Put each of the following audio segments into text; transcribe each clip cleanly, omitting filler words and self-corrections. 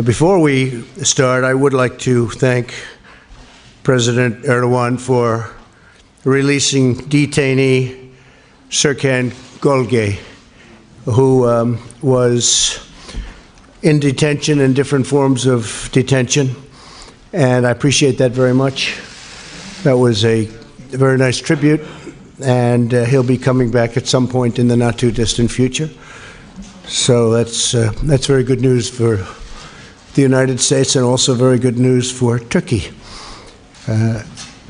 Before we start, I would like to thank President Erdogan for releasing detainee Serkan Golge, who was in detention in different forms of detention, and I appreciate that very much. That was a very nice tribute, and he'll be coming back at some point in the not-too-distant future. So that's very good news for the United States and also very good news for Turkey.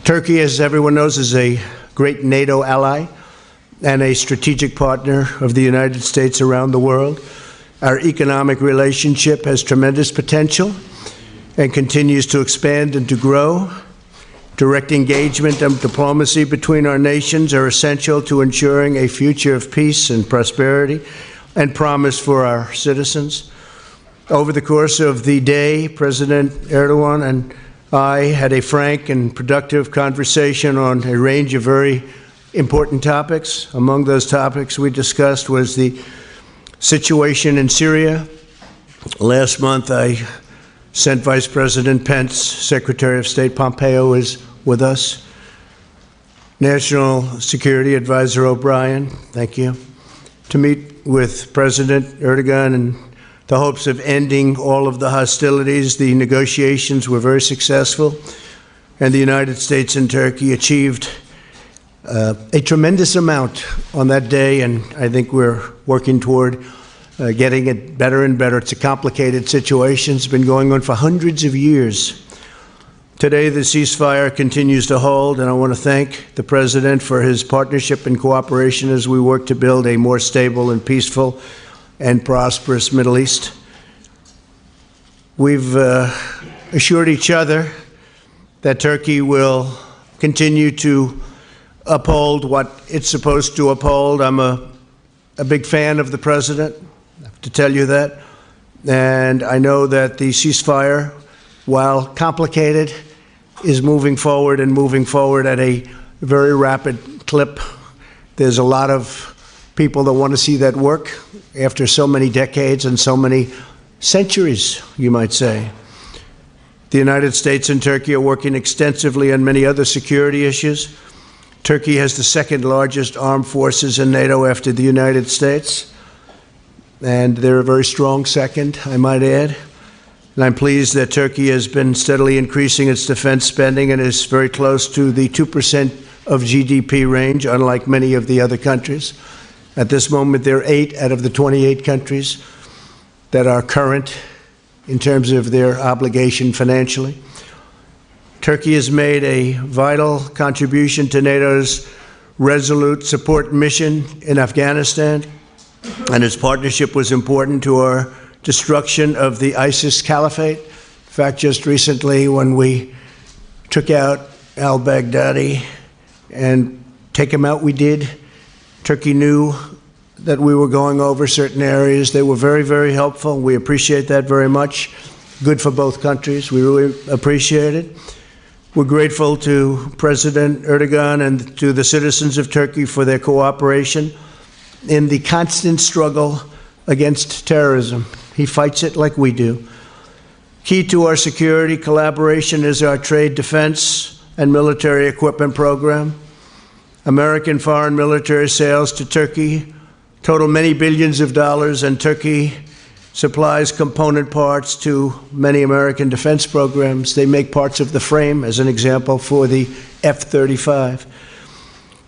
Turkey, as everyone knows, is a great NATO ally and a strategic partner of the United States around the world. Our economic relationship has tremendous potential and continues to expand and to grow. Direct engagement and diplomacy between our nations are essential to ensuring a future of peace and prosperity and promise for our citizens. Over the course of the day, President Erdogan and I had a frank and productive conversation on a range of very important topics. Among those topics we discussed was the situation in Syria. Last month, I sent Vice President Pence, Secretary of State Pompeo is with us, National Security Advisor O'Brien, thank you, to meet with President Erdogan in the hopes of ending all of the hostilities. The negotiations were very successful, and the United States and Turkey achieved a tremendous amount on that day, and I think we're working toward getting it better and better. It's a complicated situation. It's been going on for hundreds of years. Today, the ceasefire continues to hold, and I want to thank the President for his partnership and cooperation as we work to build a more stable and peaceful and prosperous Middle East. We've assured each other that Turkey will continue to uphold what it's supposed to uphold. I'm a big fan of the President, I have to tell you that. And I know that the ceasefire, while complicated, is moving forward at a very rapid clip. There's a lot of people that want to see that work after so many decades and so many centuries, you might say. The United States and Turkey are working extensively on many other security issues. Turkey has the second largest armed forces in NATO after the United States, and they're a very strong second, I might add. And I'm pleased that Turkey has been steadily increasing its defense spending and is very close to the 2% of GDP range, unlike many of the other countries. At this moment, there are 8 out of the 28 countries that are current in terms of their obligation financially. Turkey has made a vital contribution to NATO's resolute support mission in Afghanistan, and its partnership was important to our destruction of the ISIS caliphate. In fact, just recently when we took out al-Baghdadi and take him out, we did. Turkey knew that we were going over certain areas. They were very, very helpful. We appreciate that very much. Good for both countries. We really appreciate it. We're grateful to President Erdogan and to the citizens of Turkey for their cooperation in the constant struggle against terrorism. He fights it like we do. Key to our security collaboration is our trade defense and military equipment program. American foreign military sales to Turkey total many billions of dollars, and Turkey supplies component parts to many American defense programs. They make parts of the frame, as an example, for the F-35.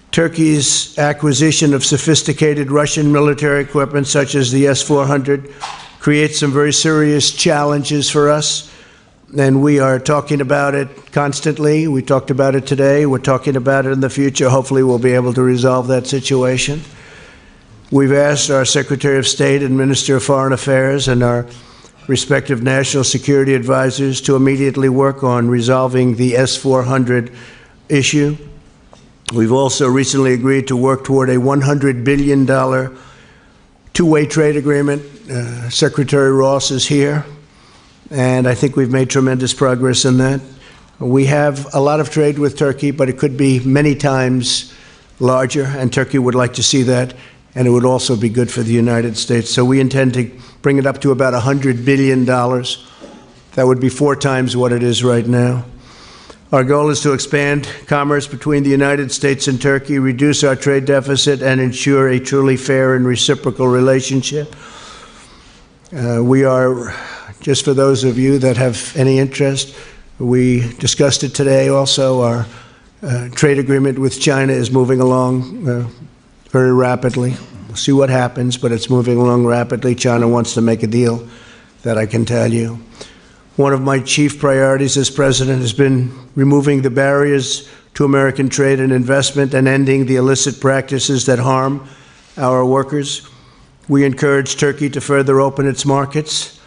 Turkey's acquisition of sophisticated Russian military equipment, such as the S-400, creates some very serious challenges for us, and we are talking about it constantly. We talked about it today. We're talking about it in the future. Hopefully, we'll be able to resolve that situation. We've asked our Secretary of State and Minister of Foreign Affairs and our respective national security advisors to immediately work on resolving the S-400 issue. We've also recently agreed to work toward a $100 billion two-way trade agreement. Secretary Ross is here, and I think we've made tremendous progress in that. We have a lot of trade with Turkey, but it could be many times larger, and Turkey would like to see that, and it would also be good for the United States. So we intend to bring it up to about $100 billion That would be 4 times what it is right now. Our goal is to expand commerce between the United States and Turkey, reduce our trade deficit, and ensure a truly fair and reciprocal relationship. We are, just for those of you that have any interest, we discussed it today also. Our trade agreement with China is moving along very rapidly. We'll see what happens, but it's moving along rapidly. China wants to make a deal, that I can tell you. One of my chief priorities as president has been removing the barriers to American trade and investment and ending the illicit practices that harm our workers. We encourage Turkey to further open its markets,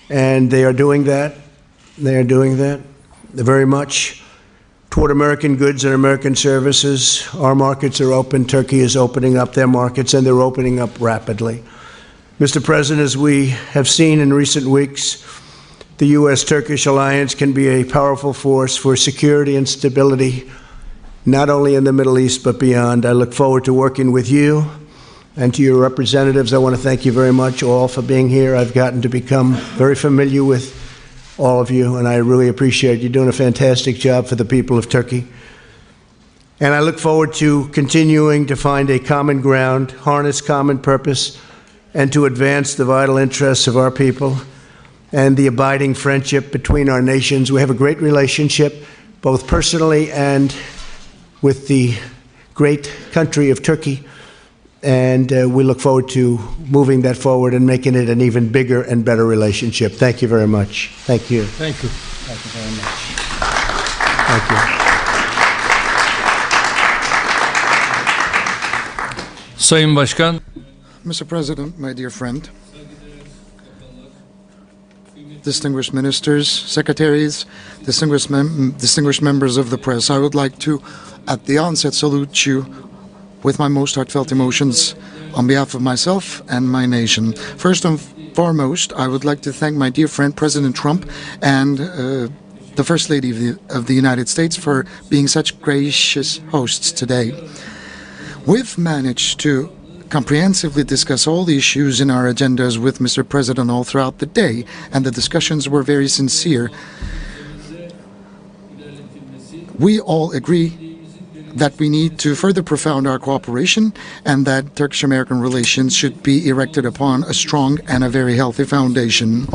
and they are doing that. They are doing that very much toward American goods and American services. Our markets are open. Turkey is opening up their markets, and they're opening up rapidly. Mr. President, as we have seen in recent weeks, the U.S.-Turkish alliance can be a powerful force for security and stability, not only in the Middle East, but beyond. I look forward to working with you and to your representatives. I want to thank you very much all for being here. I've gotten to become very familiar with all of you, and I really appreciate you doing a fantastic job for the people of Turkey. And I look forward to continuing to find a common ground, harness common purpose, and to advance the vital interests of our people and the abiding friendship between our nations. We have a great relationship, both personally and with the great country of Turkey, and we look forward to moving that forward and making it an even bigger and better relationship. Thank you very much. Thank you. Thank you. Thank you very much. Thank you. Sayın Başkan, Mr. President, my dear friend, distinguished ministers, secretaries, distinguished members of the press, I would like to, at the onset, salute you with my most heartfelt emotions on behalf of myself and my nation. First and foremost, I would like to thank my dear friend President Trump and the First Lady of the United States for being such gracious hosts today. We've managed to comprehensively discuss all the issues in our agendas with Mr. President all throughout the day, and the discussions were very sincere. We all agree that we need to further profound our cooperation and that Turkish-American relations should be erected upon a strong and a very healthy foundation.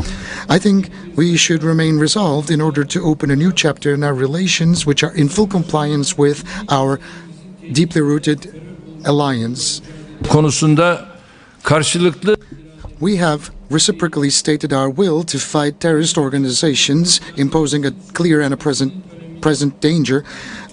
I think we should remain resolved in order to open a new chapter in our relations which are in full compliance with our deeply rooted alliance. konusunda karşılıklı We have reciprocally stated our will to fight terrorist organizations imposing a clear and a present danger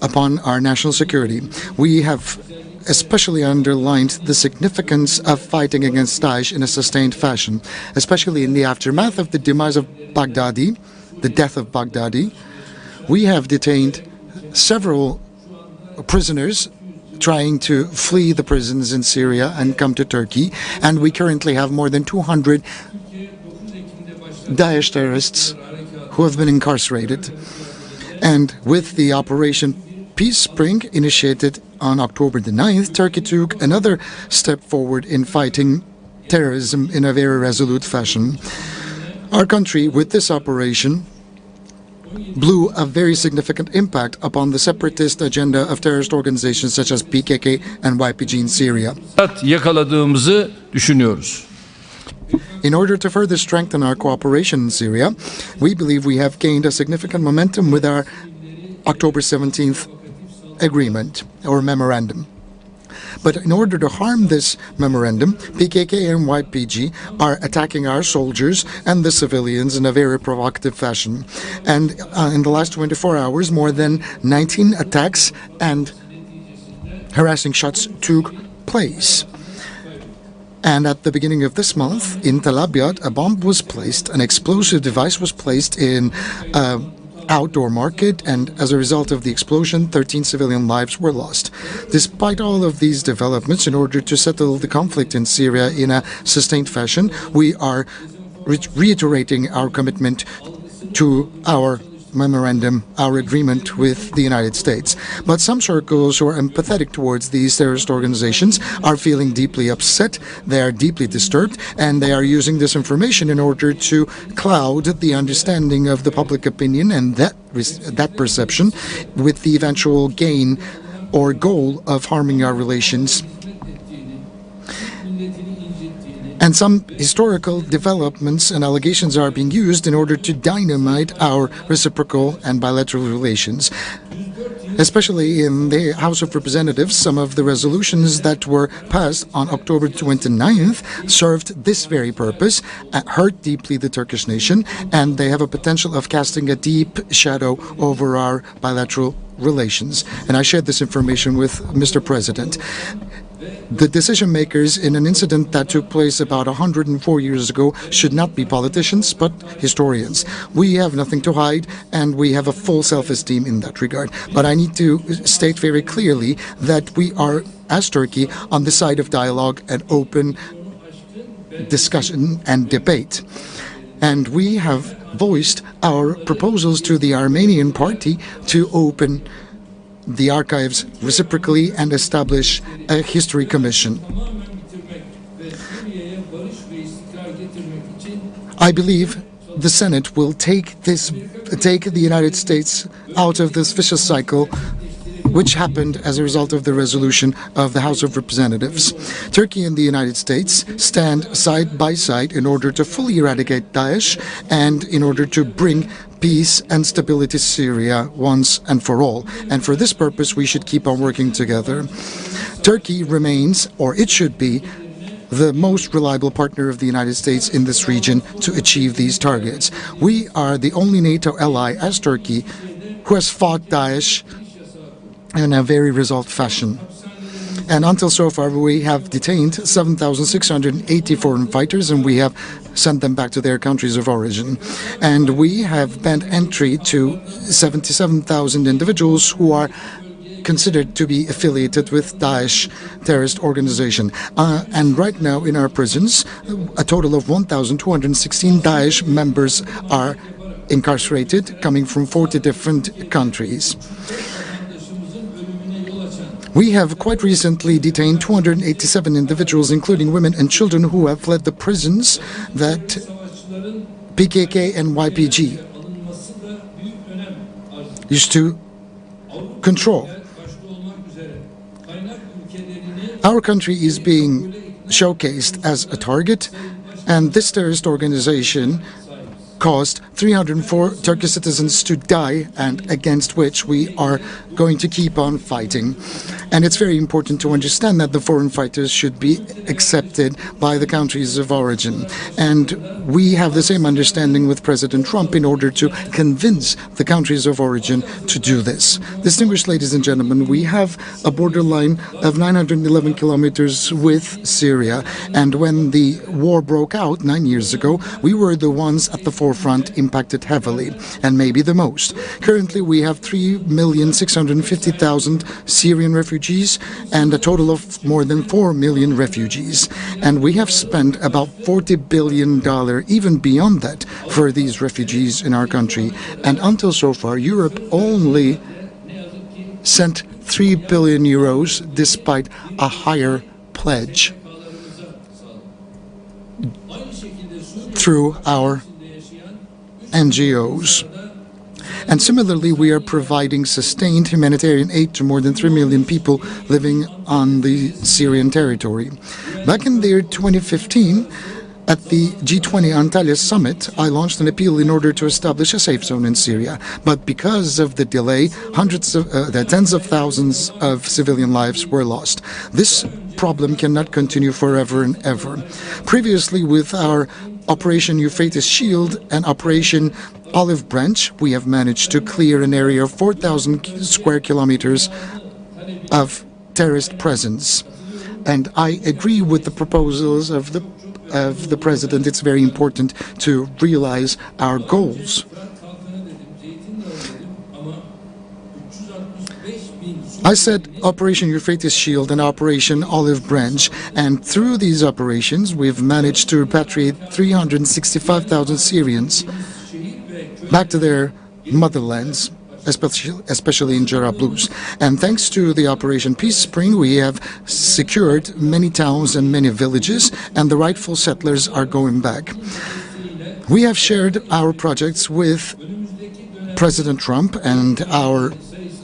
upon our national security. We have especially underlined the significance of fighting against Daesh in a sustained fashion, especially in the aftermath of the demise of Baghdadi, the death of Baghdadi. We have detained several prisoners trying to flee the prisons in Syria and come to Turkey, and we currently have more than 200 Daesh terrorists who have been incarcerated. And with the Operation Peace Spring initiated on October the 9th, Turkey took another step forward in fighting terrorism in a very resolute fashion. Our country, with this operation, blew a very significant impact upon the separatist agenda of terrorist organizations such as PKK and YPG in Syria. yakaladığımızı düşünüyoruz. In order to further strengthen our cooperation in Syria, we believe we have gained a significant momentum with our October 17th agreement or memorandum. But in order to harm this memorandum, PKK and YPG are attacking our soldiers and the civilians in a very provocative fashion. And in the last 24 hours, more than 19 attacks and harassing shots took place. And at the beginning of this month, in Tel Abyad, a bomb was placed, an explosive device was placed in outdoor market, and as a result of the explosion, 13 civilian lives were lost. Despite all of these developments, in order to settle the conflict in Syria in a sustained fashion, we are reiterating our commitment to our memorandum, our agreement with the United States. But some circles who are empathetic towards these terrorist organizations are feeling deeply upset, they are deeply disturbed, and they are using this information in order to cloud the understanding of the public opinion and that perception with the eventual gain or goal of harming our relations. And some historical developments and allegations are being used in order to dynamite our reciprocal and bilateral relations. Especially in the House of Representatives, some of the resolutions that were passed on October 29th served this very purpose, hurt deeply the Turkish nation, and they have a potential of casting a deep shadow over our bilateral relations. And I shared this information with Mr. President. The decision makers in an incident that took place about 104 years ago should not be politicians, but historians. We have nothing to hide, and we have a full self-esteem in that regard. But I need to state very clearly that we are, as Turkey, on the side of dialogue and open discussion and debate. And we have voiced our proposals to the Armenian party to open the archives reciprocally and establish a history commission. I believe the Senate will take the United States out of this vicious cycle which happened as a result of the resolution of the House of Representatives. Turkey and the United States stand side by side in order to fully eradicate Daesh and in order to bring peace and stability to Syria once and for all. And for this purpose, we should keep on working together. Turkey remains, or it should be, the most reliable partner of the United States in this region to achieve these targets. We are the only NATO ally, as Turkey, who has fought Daesh in a very resolved fashion. And until so far, we have detained 7,680 foreign fighters, and we have sent them back to their countries of origin. And we have banned entry to 77,000 individuals who are considered to be affiliated with Daesh terrorist organization. And right now in our prisons, a total of 1,216 Daesh members are incarcerated, coming from 40 different countries. We have quite recently detained 287 individuals, including women and children, who have fled the prisons that PKK and YPG used to control. Our country is being showcased as a target, and this terrorist organization caused 304 Turkish citizens to die, and against which we are going to keep on fighting. And it's very important to understand that the foreign fighters should be accepted by the countries of origin. And we have the same understanding with President Trump in order to convince the countries of origin to do this. Distinguished ladies and gentlemen, we have a borderline of 911 kilometers with Syria. And when the war broke out 9 years ago, we were the ones at the forefront impacted heavily, and maybe the most. Currently, we have 3,650,000 Syrian refugees and a total of more than 4 million refugees. And we have spent about $40 billion, even beyond that, for these refugees in our country. And until so far, Europe only sent 3 billion euros despite a higher pledge through our NGOs. And similarly, we are providing sustained humanitarian aid to more than 3 million people living on the Syrian territory. Back in the year 2015, at the G20 Antalya summit, I launched an appeal in order to establish a safe zone in Syria. But because of the delay, tens of thousands of civilian lives were lost. This problem cannot continue forever and ever. Previously, with our Operation Euphrates Shield and Operation Olive Branch, we have managed to clear an area of 4,000 square kilometers of terrorist presence. And I agree with the proposals of the President. It's very important to realize our goals. I said Operation Euphrates Shield and Operation Olive Branch, and through these operations we've managed to repatriate 365,000 Syrians back to their motherlands, especially in Jarablus. And thanks to the Operation Peace Spring, we have secured many towns and many villages, and the rightful settlers are going back. We have shared our projects with President Trump and our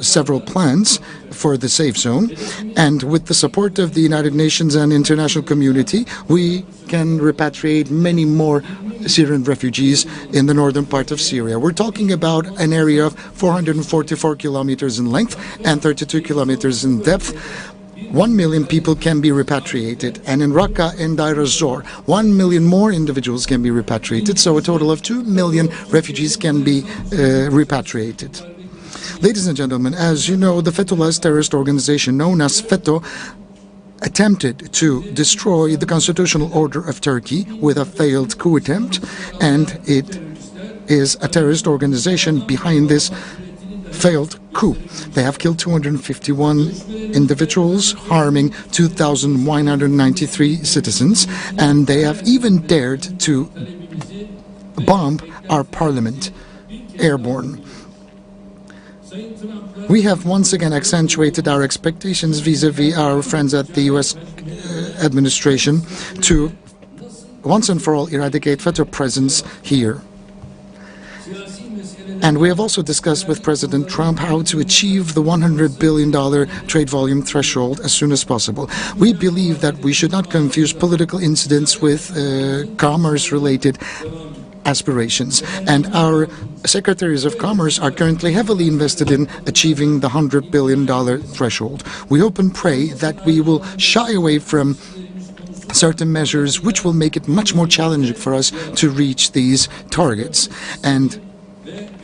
several plans for the safe zone, and with the support of the United Nations and international community, we can repatriate many more Syrian refugees in the northern part of Syria. We're talking about an area of 444 kilometers in length and 32 kilometers in depth. 1 million people can be repatriated, and in Raqqa and Deir ez-Zor, 1 million more individuals can be repatriated, so a total of 2 million refugees can be repatriated. Ladies and gentlemen, as you know, the Fethullahist terrorist organization known as FETÖ attempted to destroy the constitutional order of Turkey with a failed coup attempt, and it is a terrorist organization behind this failed coup. They have killed 251 individuals, harming 2,193 citizens, and they have even dared to bomb our parliament airborne. We have once again accentuated our expectations vis-à-vis our friends at the U.S. administration to once and for all eradicate FETÖ presence here. And we have also discussed with President Trump how to achieve the $100 billion trade volume threshold as soon as possible. We believe that we should not confuse political incidents with commerce-related aspirations, and our secretaries of commerce are currently heavily invested in achieving the $100 billion threshold. We hope and pray that we will shy away from certain measures which will make it much more challenging for us to reach these targets. And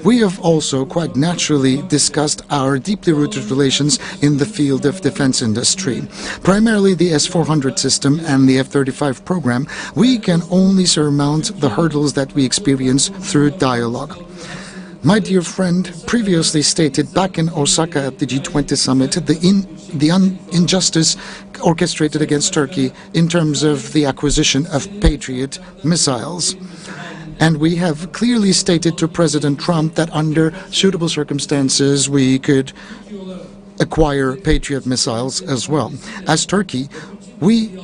we have also quite naturally discussed our deeply rooted relations in the field of defense industry. Primarily the S-400 system and the F-35 program, we can only surmount the hurdles that we experience through dialogue. My dear friend previously stated back in Osaka at the G20 summit the injustice orchestrated against Turkey in terms of the acquisition of Patriot missiles. And we have clearly stated to President Trump that under suitable circumstances we could acquire Patriot missiles as well. As Turkey, we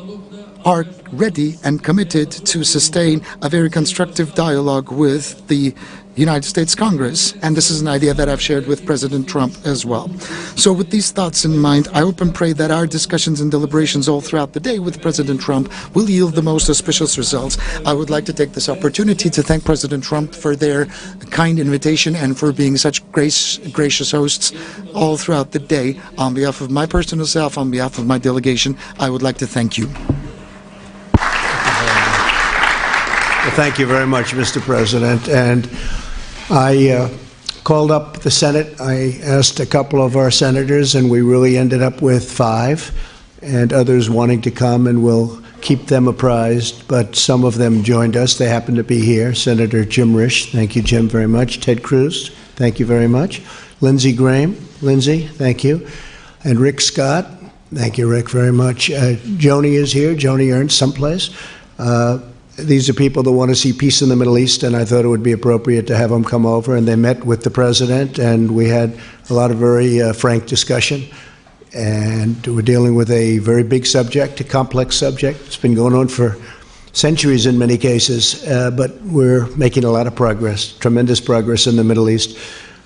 are ready and committed to sustain a very constructive dialogue with the United States Congress, and this is an idea that I've shared with President Trump as well. So with these thoughts in mind, I hope and pray that our discussions and deliberations all throughout the day with President Trump will yield the most auspicious results. I would like to take this opportunity to thank President Trump for their kind invitation and for being such gracious hosts all throughout the day. On behalf of my personal self, on behalf of my delegation, I would like to thank you. Well, thank you very much, Mr. President. And I called up the Senate. I asked a couple of our senators, and we really ended up with 5, and others wanting to come, and we'll keep them apprised. But some of them joined us. They happen to be here. Senator Jim Risch, thank you, Jim, very much. Ted Cruz, thank you very much. Lindsey Graham, Lindsey, thank you. And Rick Scott, thank you, Rick, very much. Joni is here, Joni Ernst, someplace. These are people that want to see peace in the Middle East, and I thought it would be appropriate to have them come over. And they met with the president, and we had a lot of very frank discussion. And we're dealing with a very big subject, a complex subject. It's been going on for centuries in many cases, but we're making a lot of progress, tremendous progress in the Middle East.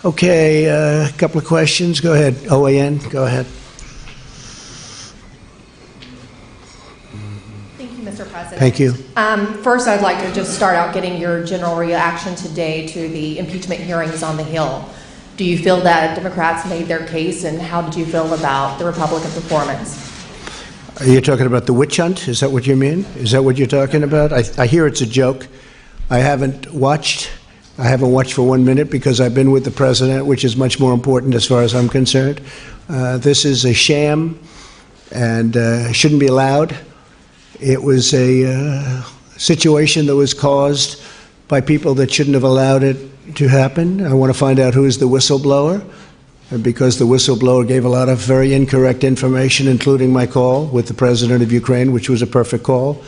Okay, a couple of questions. Go ahead. OAN, go ahead. Mr. President. Thank you. First, I'd like to just start out getting your general reaction today to the impeachment hearings on the Hill. Do you feel that Democrats made their case, and how did you feel about the Republican performance? Are you talking about the witch hunt? Is that what you mean? Is that what you're talking about? I hear it's a joke. I haven't watched for 1 minute because I've been with the president, which is much more important as far as I'm concerned. This is a sham and shouldn't be allowed. It was a situation that was caused by people that shouldn't have allowed it to happen. I want to find out who is the whistleblower, because the whistleblower gave a lot of very incorrect information, including my call with the president of Ukraine, which was a perfect call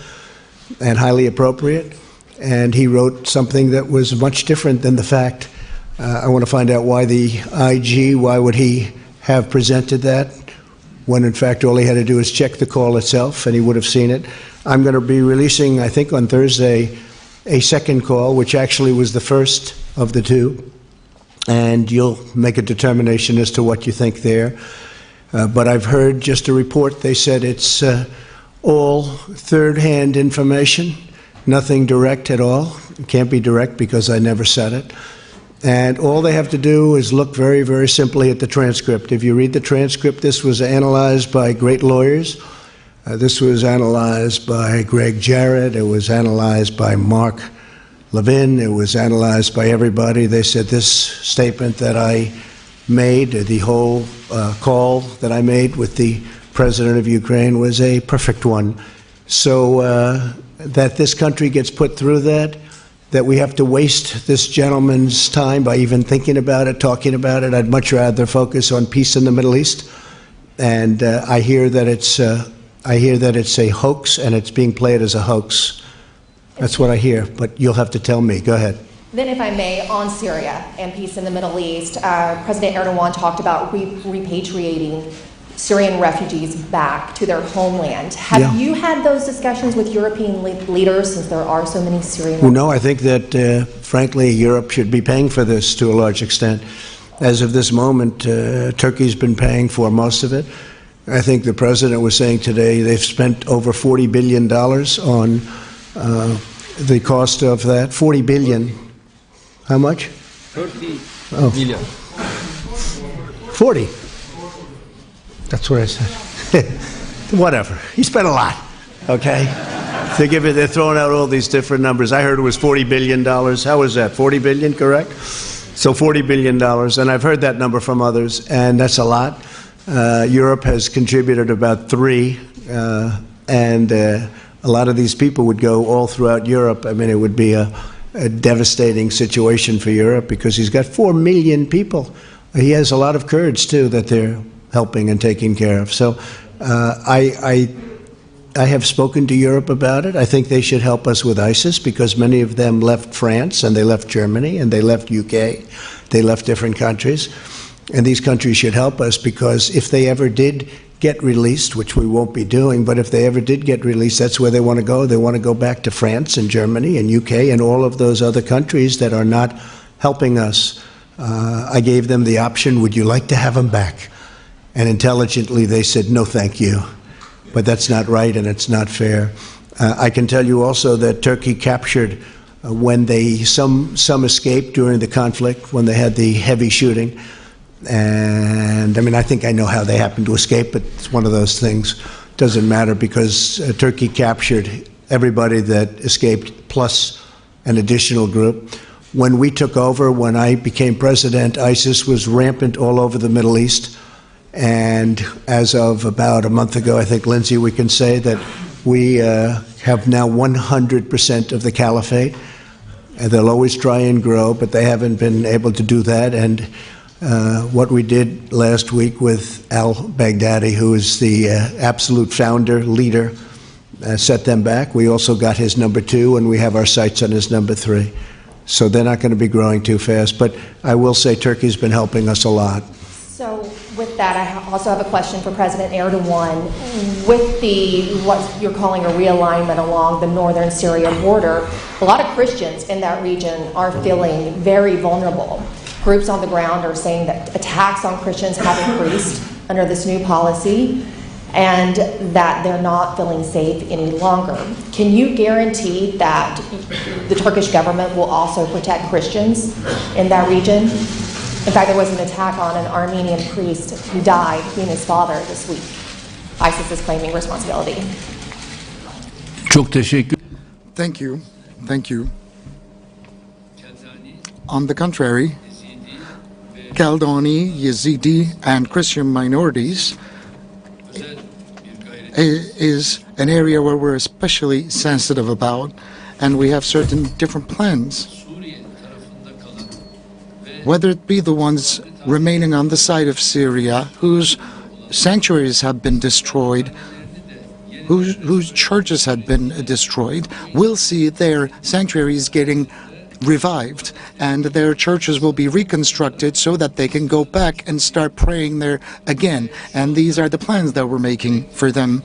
and highly appropriate. And he wrote something that was much different than the fact I want to find out why the IG, why would he have presented that, when in fact all he had to do is check the call itself and he would have seen it. I'm going to be releasing, I think on Thursday, a second call, which actually was the first of the two, and you'll make a determination as to what you think there. But I've heard just a report. They said it's all third-hand information, nothing direct at all. It can't be direct because I never said it. And all they have to do is look very, very simply at the transcript. If you read the transcript, this was analyzed by great lawyers. This was analyzed by Greg Jarrett. It was analyzed by Mark Levin. It was analyzed by everybody. They said this statement that I made, the whole call that I made with the president of Ukraine, was a perfect one. So that this country gets put through that we have to waste this gentleman's time by even thinking about it, talking about it. I'd much rather focus on peace in the Middle East. And I hear that it's a hoax, and it's being played as a hoax. That's what I hear, but you'll have to tell me. Go ahead. Then, if I may, on Syria and peace in the Middle East, President Erdogan talked about repatriating Syrian refugees back to their homeland. Have you had those discussions with European leaders, since there are so many Syrian Well, no, I think that, frankly, Europe should be paying for this to a large extent. As of this moment, Turkey's been paying for most of it. I think the president was saying today they've spent over $40 billion on the cost of that. $40 billion. How much? 30 Oh. million. 40. That's what I said. Whatever. He spent a lot. Okay? They're throwing out all these different numbers. I heard it was $40 billion. How was that? 40 billion, correct? So $40 billion. And I've heard that number from others, and that's a lot. Europe has contributed about $3 billion, and a lot of these people would go all throughout Europe. I mean, it would be a devastating situation for Europe because he's got 4 million people. He has a lot of Kurds, too, that they're helping and taking care of. So I have spoken to Europe about it. I think they should help us with ISIS because many of them left France, and they left Germany, and they left UK. They left different countries. And these countries should help us because if they ever did get released, which we won't be doing, but if they ever did get released, that's where they want to go. They want to go back to France and Germany and UK and all of those other countries that are not helping us. I gave them the option, would you like to have them back? And intelligently they said, no, thank you. But that's not right and it's not fair. I can tell you also that Turkey captured when some escaped during the conflict, when they had the heavy shooting. And I mean, I think I know how they happened to escape, but it's one of those things. Doesn't matter because Turkey captured everybody that escaped plus an additional group. When we took over, when I became president, ISIS was rampant all over the Middle East. And as of about a month ago, I think, Lindsay, we can say that we have now 100% of the caliphate. And they'll always try and grow, but they haven't been able to do that. And what we did last week with al-Baghdadi, who is the absolute founder, leader, set them back. We also got his number 2, and we have our sights on his number 3. So they're not going to be growing too fast. But I will say Turkey's been helping us a lot. So with that, I also have a question for President Erdogan. With what you're calling a realignment along the northern Syria border, a lot of Christians in that region are feeling very vulnerable. Groups on the ground are saying that attacks on Christians have increased under this new policy and that they're not feeling safe any longer. Can you guarantee that the Turkish government will also protect Christians in that region? In fact, there was an attack on an Armenian priest who died, he and his father, this week. ISIS is claiming responsibility. Çok teşekkür. Thank you. Thank you. On the contrary, Kaldani, Yazidi, and Christian minorities is an area where we're especially sensitive about, and we have certain different plans. Whether it be the ones remaining on the side of Syria, whose sanctuaries have been destroyed, whose churches had been destroyed, we'll see their sanctuaries getting revived, and their churches will be reconstructed so that they can go back and start praying there again. And these are the plans that we're making for them.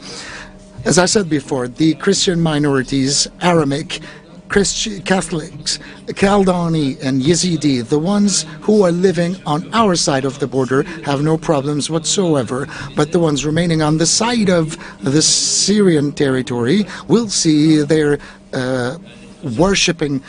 As I said before, the Christian minorities, Aramaic, Catholics, Chaldani and Yazidi, the ones who are living on our side of the border, have no problems whatsoever. But the ones remaining on the side of the Syrian territory will see their worshipping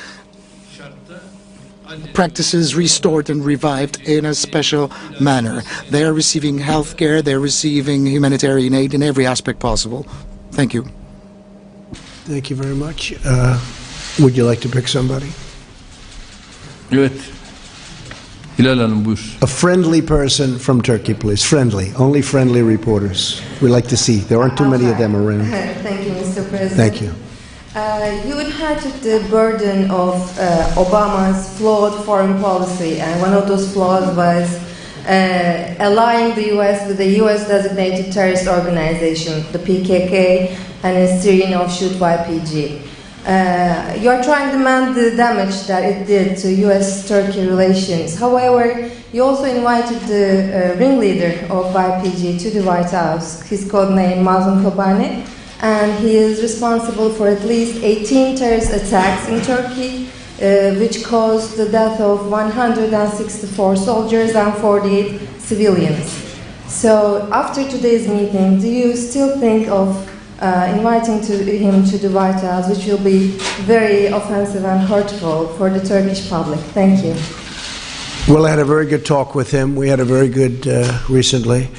practices restored and revived in a special manner. They are receiving health care, they're receiving humanitarian aid in every aspect possible. Thank you. Thank you very much. Would you like to pick somebody? Evet. Hilal Hanım buyur. A friendly person from Turkey, please. Friendly. Only friendly reporters. We like to see. There aren't too many of them around. Thank you, Mr. President. Thank you. You inherited the burden of Obama's flawed foreign policy, and one of those flaws was allying the U.S. with the U.S.-designated terrorist organization, the PKK, and its Syrian offshoot YPG. You are trying to mend the damage that it did to U.S.-Turkey relations. However, you also invited the ringleader of YPG to the White House. His codename Mazlum Kobane, and he is responsible for at least 18 terrorist attacks in Turkey, which caused the death of 164 soldiers and 48 civilians. So, after today's meeting, do you still think of inviting him to the White House, which will be very offensive and hurtful for the Turkish public? Thank you. Well, I had a very good talk with him. We had a very good recently.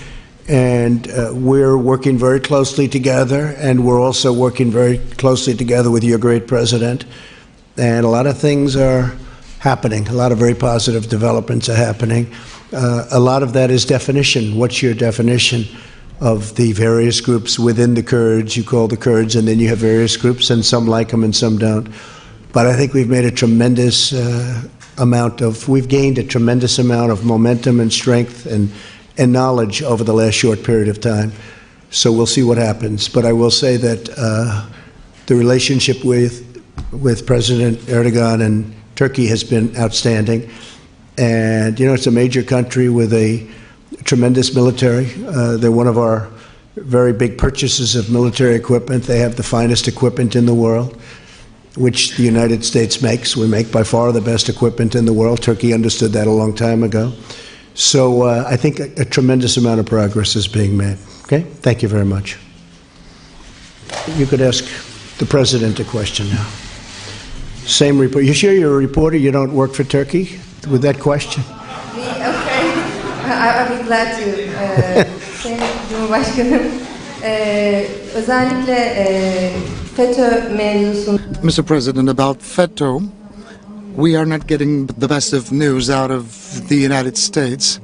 And we're working very closely together, and we're also working very closely together with your great president. And a lot of things are happening. A lot of very positive developments are happening. A lot of that is definition. What's your definition of the various groups within the Kurds? You call the Kurds, and then you have various groups, and some like them and some don't. But I think we've made a tremendous we've gained a tremendous amount of momentum and strength and knowledge over the last short period of time. So we'll see what happens. But I will say that the relationship with President Erdogan and Turkey has been outstanding. And, you know, it's a major country with a tremendous military. They're one of our very big purchases of military equipment. They have the finest equipment in the world, which the United States makes. We make by far the best equipment in the world. Turkey understood that a long time ago. So I think a tremendous amount of progress is being made. Okay? Thank you very much. You could ask the President a question now. Same report. You sure you're a reporter? You don't work for Turkey? With that question? Okay. I'll be glad to. Sayın Cumhurbaşkanım, özellikle FETÖ mevzusunda. Mr. President, about FETÖ, we are not getting the best of news out of the United States,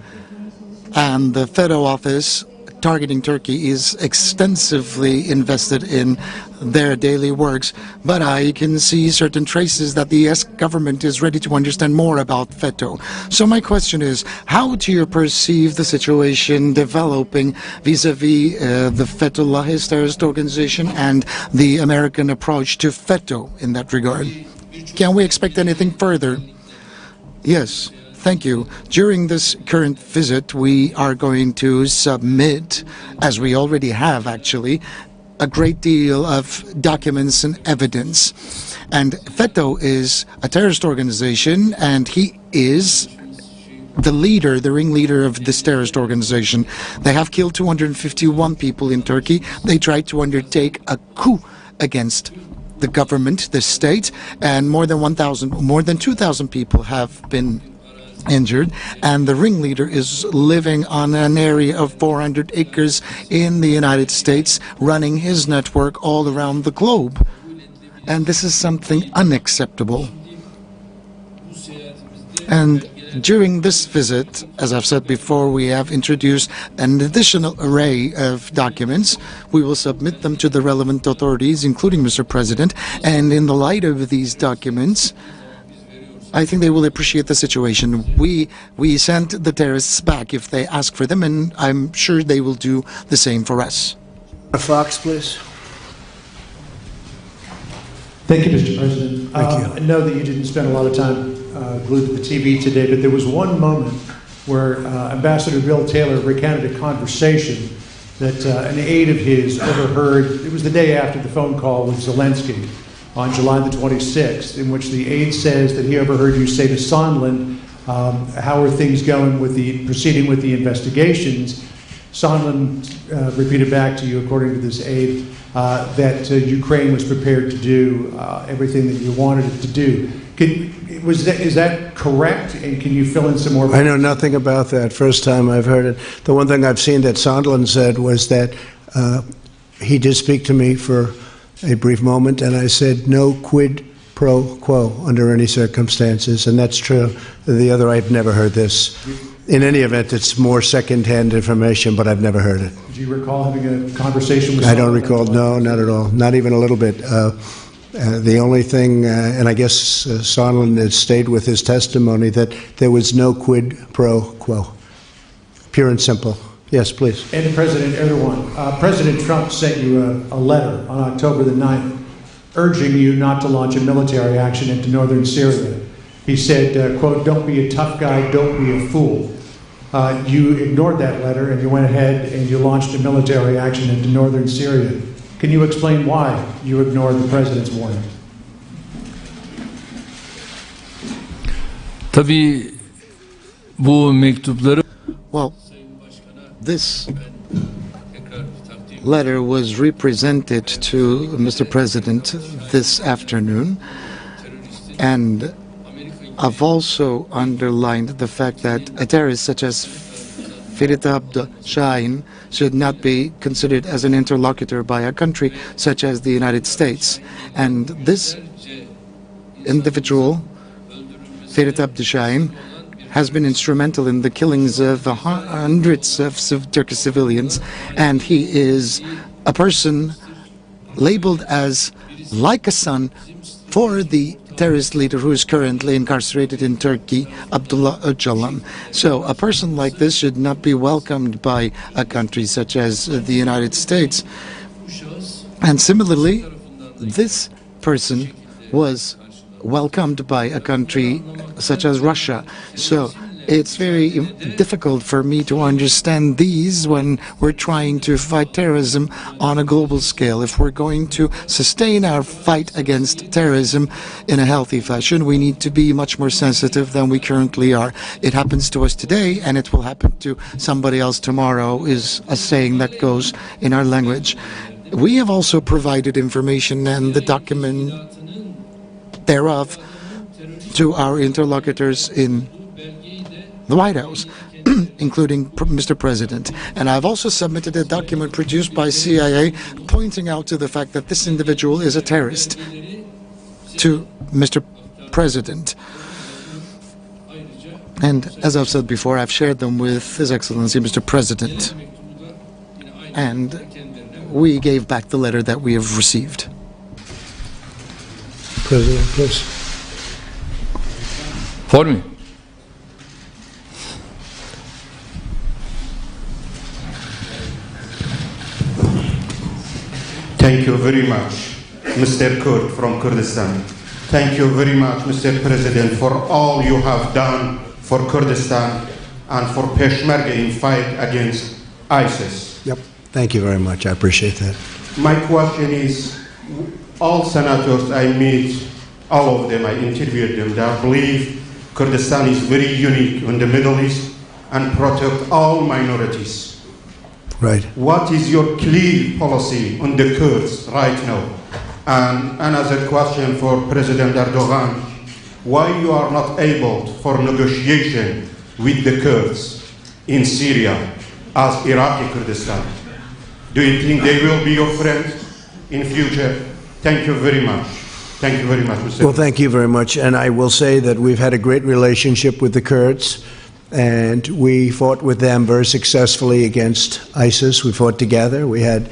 and the FETÖ office targeting Turkey is extensively invested in their daily works. But I can see certain traces that the US government is ready to understand more about FETÖ. So my question is, how do you perceive the situation developing vis-a-vis the Fethullahist terrorist organization and the American approach to FETÖ in that regard? Can we expect anything further? Yes, thank you. During this current visit, we are going to submit, as we already have actually, a great deal of documents and evidence. And FETÖ is a terrorist organization, and he is the leader, the ringleader of this terrorist organization. They have killed 251 people in Turkey. They tried to undertake a coup against the government, the state, and more than 2,000 people have been injured, and the ringleader is living on an area of 400 acres in the United States, running his network all around the globe. And this is something unacceptable. And during this visit, as I've said before, we have introduced an additional array of documents. We will submit them to the relevant authorities, including Mr. President, and in the light of these documents, I think they will appreciate the situation. We send the terrorists back if they ask for them, and I'm sure they will do the same for us. Fox, please. Thank you, Mr. President. Thank you. I know that you didn't spend a lot of time glued to the TV today, but there was one moment where Ambassador Bill Taylor recounted a conversation that an aide of his overheard. It was the day after the phone call with Zelensky on July the 26th, in which the aide says that he overheard you say to Sondland, how are things going with proceeding with the investigations? Sondland repeated back to you, according to this aide, that Ukraine was prepared to do everything that you wanted it to do. Is that correct? And can you fill in some more? I know nothing about that. First time I've heard it. The one thing I've seen that Sondland said was that he did speak to me for a brief moment, and I said no quid pro quo under any circumstances, and that's true. The other, I've never heard this. In any event, it's more second-hand information, but I've never heard it. Do you recall having a conversation with Sondland? I don't recall. No, not at all. Not even a little bit. The only thing, and I guess Sondland has stayed with his testimony, that there was no quid pro quo. Pure and simple. Yes, please. And to President Erdogan, President Trump sent you a letter on October the 9th urging you not to launch a military action into northern Syria. He said, quote, don't be a tough guy, don't be a fool. You ignored that letter and you went ahead and you launched a military action into northern Syria. Can you explain why you ignored the president's warning? Tabii bu mektupları Well, this letter was represented to Mr. President this afternoon, and I've also underlined the fact that a terrorist such as Ferit Abd-Shahin should not be considered as an interlocutor by a country such as the United States. And this individual, Ferit Abd-Shahin, has been instrumental in the killings of hundreds of Turkish civilians, and he is a person labeled as like a son for the terrorist leader who is currently incarcerated in Turkey, Abdullah Öcalan. So a person like this should not be welcomed by a country such as the United States. And similarly, this person was welcomed by a country such as Russia. So it's very difficult for me to understand these when we're trying to fight terrorism on a global scale. If we're going to sustain our fight against terrorism in a healthy fashion, we need to be much more sensitive than we currently are. It happens to us today, and it will happen to somebody else tomorrow, is a saying that goes in our language. We have also provided information and the document thereof to our interlocutors in the White House, including Mr. President. And I've also submitted a document produced by CIA pointing out to the fact that this individual is a terrorist to Mr. President. And as I've said before, I've shared them with His Excellency Mr. President. And we gave back the letter that we have received. President, please. for me. Thank you very much, Mr. Kurd from Kurdistan. Thank you very much, Mr. President, for all you have done for Kurdistan and for Peshmerga in fight against ISIS. Yep. Thank you very much. I appreciate that. My question is, all senators I meet, all of them, I interviewed them, they believe Kurdistan is very unique in the Middle East and protect all minorities. Right. What is your clear policy on the Kurds right now? And another question for President Erdogan, why you are not able for negotiation with the Kurds in Syria as Iraqi Kurdistan? Do you think they will be your friends in future? Thank you very much. Thank you very much, Mr. Well, thank you very much. And I will say that we've had a great relationship with the Kurds, and we fought with them very successfully against ISIS. We fought together. We have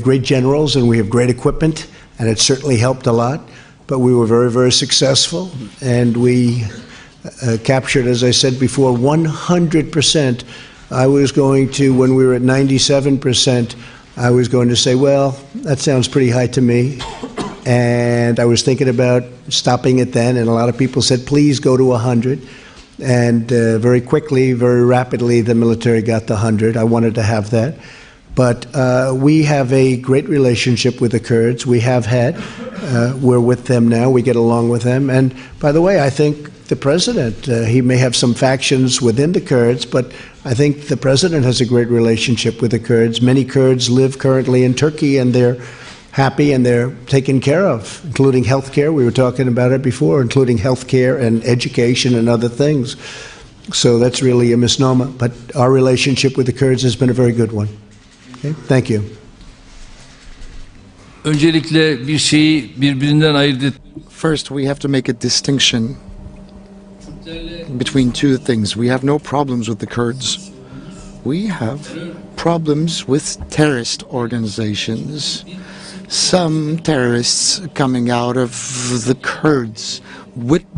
great generals and we have great equipment, and it certainly helped a lot. But we were very, very successful, and we captured, as I said before, 100%. I was going to, when we were at 97%, I was going to say, well, that sounds pretty high to me. and I was thinking about stopping it then, and a lot of people said, please go to 100. And very quickly, very rapidly, the military got the 100. I wanted to have that. But we have a great relationship with the Kurds. We have had. We're with them now. We get along with them. And by the way, I think the president, he may have some factions within the Kurds, but I think the president has a great relationship with the Kurds. Many Kurds live currently in Turkey, and they're happy and they're taken care of, including health care. We were talking about it before, including health care and education and other things. So that's really a misnomer. But our relationship with the Kurds has been a very good one. Okay? Thank you. Öncelikle bir şeyi birbirinden ayırt et. First, we have to make a distinction between two things. We have no problems with the Kurds. We have problems with terrorist organizations. Some terrorists coming out of the Kurds.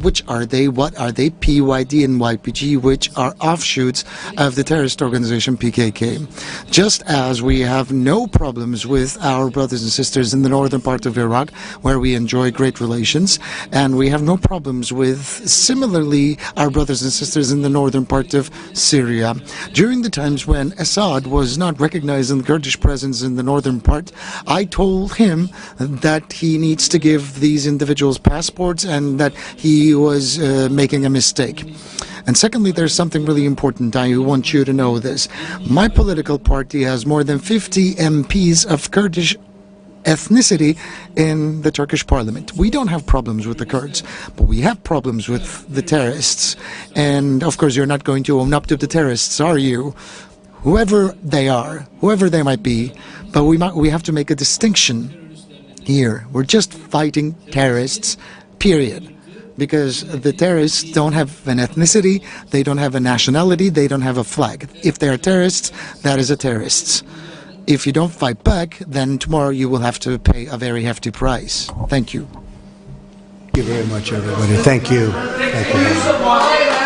Which are they? What are they? PYD and YPG, which are offshoots of the terrorist organization PKK. Just as we have no problems with our brothers and sisters in the northern part of Iraq, where we enjoy great relations, and we have no problems with, similarly, our brothers and sisters in the northern part of Syria. During the times when Assad was not recognizing the Kurdish presence in the northern part, I told him that he needs to give these individuals passports and that he was making a mistake. And secondly, there's something really important. I want you to know this. My political party has more than 50 MPs of Kurdish ethnicity in the Turkish parliament. We don't have problems with the Kurds, but we have problems with the terrorists. And of course, you're not going to own up to the terrorists, are you? Whoever they are, whoever they might be, but we have to make a distinction here. We're just fighting terrorists, period. Because the terrorists don't have an ethnicity, they don't have a nationality, they don't have a flag. If they are terrorists, that is a terrorist. If you don't fight back, then tomorrow you will have to pay a very hefty price. Thank you. Thank you very much, everybody. Thank you. Thank you.